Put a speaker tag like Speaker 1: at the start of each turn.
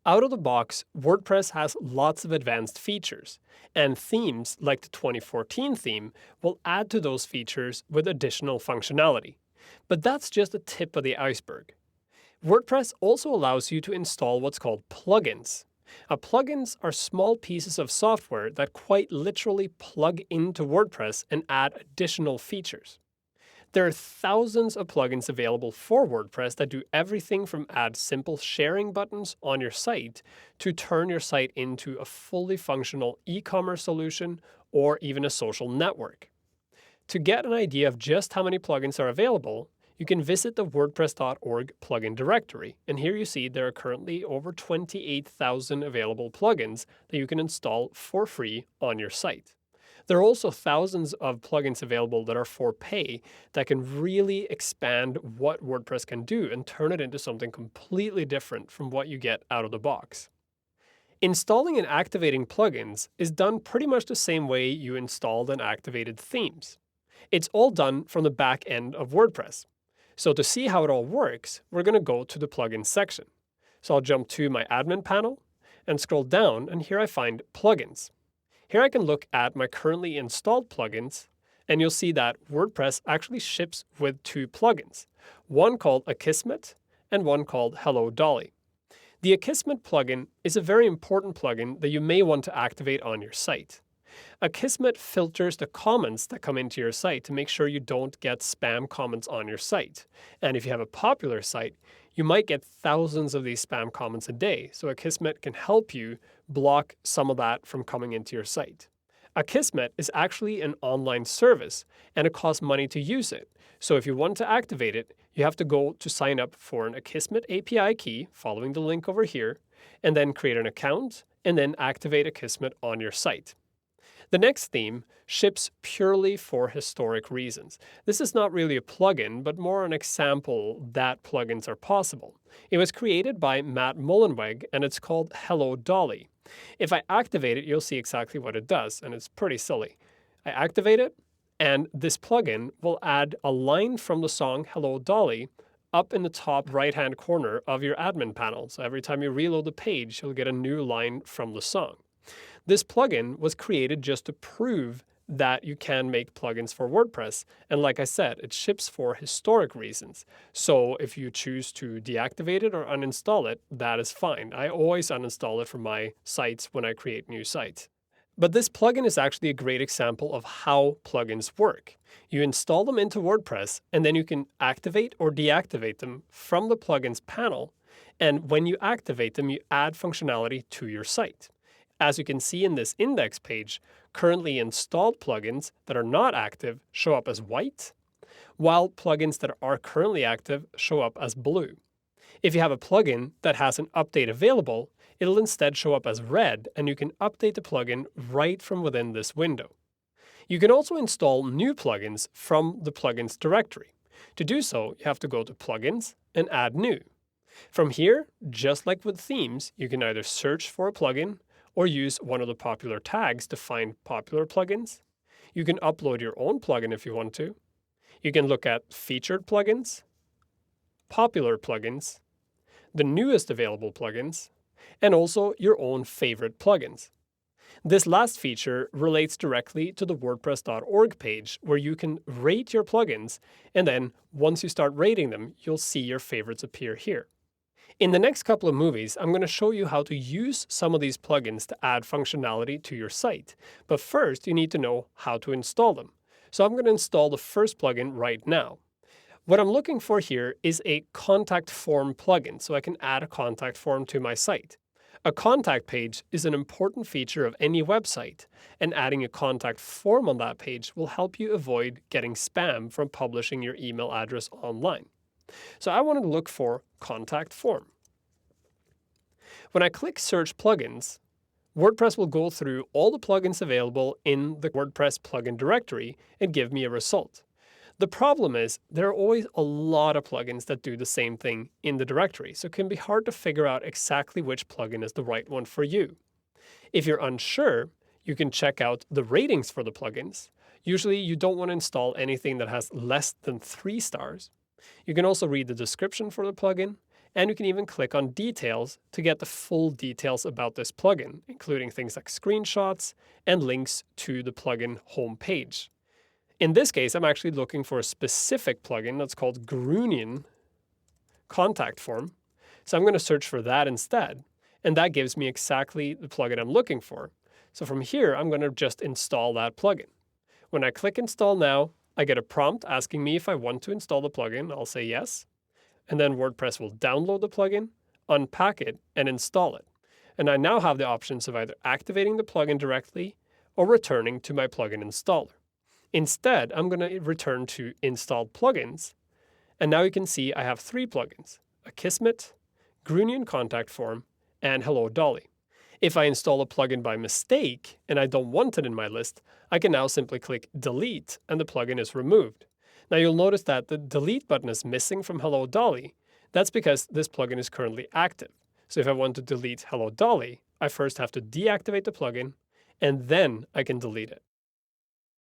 Speaker 1: Out of the box, WordPress has lots of advanced features, and themes like the 2014 theme will add to those features with additional functionality. But that's just the tip of the iceberg. WordPress also allows you to install what's called plugins. Plugins are small pieces of software that quite literally plug into WordPress and add additional features. There are thousands of plugins available for WordPress that do everything from add simple sharing buttons on your site to turn your site into a fully functional e-commerce solution or even a social network. To get an idea of just how many plugins are available, you can visit the WordPress.org plugin directory, and here you see there are currently over 28,000 available plugins that you can install for free on your site. There are also thousands of plugins available that are for pay that can really expand what WordPress can do and turn it into something completely different from what you get out of the box. Installing and activating plugins is done pretty much the same way you installed and activated themes. It's all done from the back end of WordPress. So to see how it all works, we're going to go to the plugins section. So I'll jump to my admin panel and scroll down, and here I find plugins. Here I can look at my currently installed plugins, and you'll see that WordPress actually ships with two plugins, one called Akismet and one called Hello Dolly. The Akismet plugin is a very important plugin that you may want to activate on your site. Akismet filters the comments that come into your site to make sure you don't get spam comments on your site. And if you have a popular site, you might get thousands of these spam comments a day, so Akismet can help you block some of that from coming into your site. Akismet is actually an online service, and it costs money to use it. So if you want to activate it, you have to go to sign up for an Akismet API key, following the link over here, and then create an account, and then activate Akismet on your site. The next theme ships purely for historic reasons. This is not really a plugin, but more an example that plugins are possible. It was created by Matt Mullenweg, and it's called Hello Dolly. If I activate it, you'll see exactly what it does, and it's pretty silly. I activate it, and this plugin will add a line from the song Hello Dolly up in the top right-hand corner of your admin panel. So every time you reload the page, you'll get a new line from the song. This plugin was created just to prove that you can make plugins for WordPress. And like I said, it ships for historic reasons. So if you choose to deactivate it or uninstall it, that is fine. I always uninstall it from my sites when I create new sites. But this plugin is actually a great example of how plugins work. You install them into WordPress, and then you can activate or deactivate them from the plugins panel. And when you activate them, you add functionality to your site. As you can see in this index page, currently installed plugins that are not active show up as white, while plugins that are currently active show up as blue. If you have a plugin that has an update available, it'll instead show up as red, and you can update the plugin right from within this window. You can also install new plugins from the plugins directory. To do so, you have to go to Plugins and Add New. From here, just like with themes, you can either search for a plugin or use one of the popular tags to find popular plugins. You can upload your own plugin if you want to. You can look at featured plugins, popular plugins, the newest available plugins, and also your own favorite plugins. This last feature relates directly to the WordPress.org page, where you can rate your plugins, and then once you start rating them, you'll see your favorites appear here. In the next couple of movies, I'm going to show you how to use some of these plugins to add functionality to your site. But first, you need to know how to install them. So I'm going to install the first plugin right now. What I'm looking for here is a contact form plugin, so I can add a contact form to my site. A contact page is an important feature of any website, and adding a contact form on that page will help you avoid getting spam from publishing your email address online. So I wanted to look for contact form. When I click Search Plugins, WordPress will go through all the plugins available in the WordPress plugin directory and give me a result. The problem is there are always a lot of plugins that do the same thing in the directory, so it can be hard to figure out exactly which plugin is the right one for you. If you're unsure, you can check out the ratings for the plugins. Usually you don't want to install anything that has less than 3 stars. You can also read the description for the plugin, And you can even click on details to get the full details about this plugin, including things like screenshots and links to the plugin homepage. In this case, I'm actually looking for a specific plugin that's called Grunion Contact Form. So I'm going to search for that instead. And that gives me exactly the plugin I'm looking for. So from here, I'm going to just install that plugin. When I click Install Now, I get a prompt asking me if I want to install the plugin. I'll say yes. And then WordPress will download the plugin, unpack it, and install it. And I now have the options of either activating the plugin directly or returning to my plugin installer. Instead, I'm going to return to Installed Plugins. And now you can see I have 3 plugins: Akismet, Grunion Contact Form, and Hello Dolly. If I install a plugin by mistake and I don't want it in my list, I can now simply click Delete and the plugin is removed. Now you'll notice that the Delete button is missing from Hello Dolly. That's because this plugin is currently active. So if I want to delete Hello Dolly, I first have to deactivate the plugin and then I can delete it.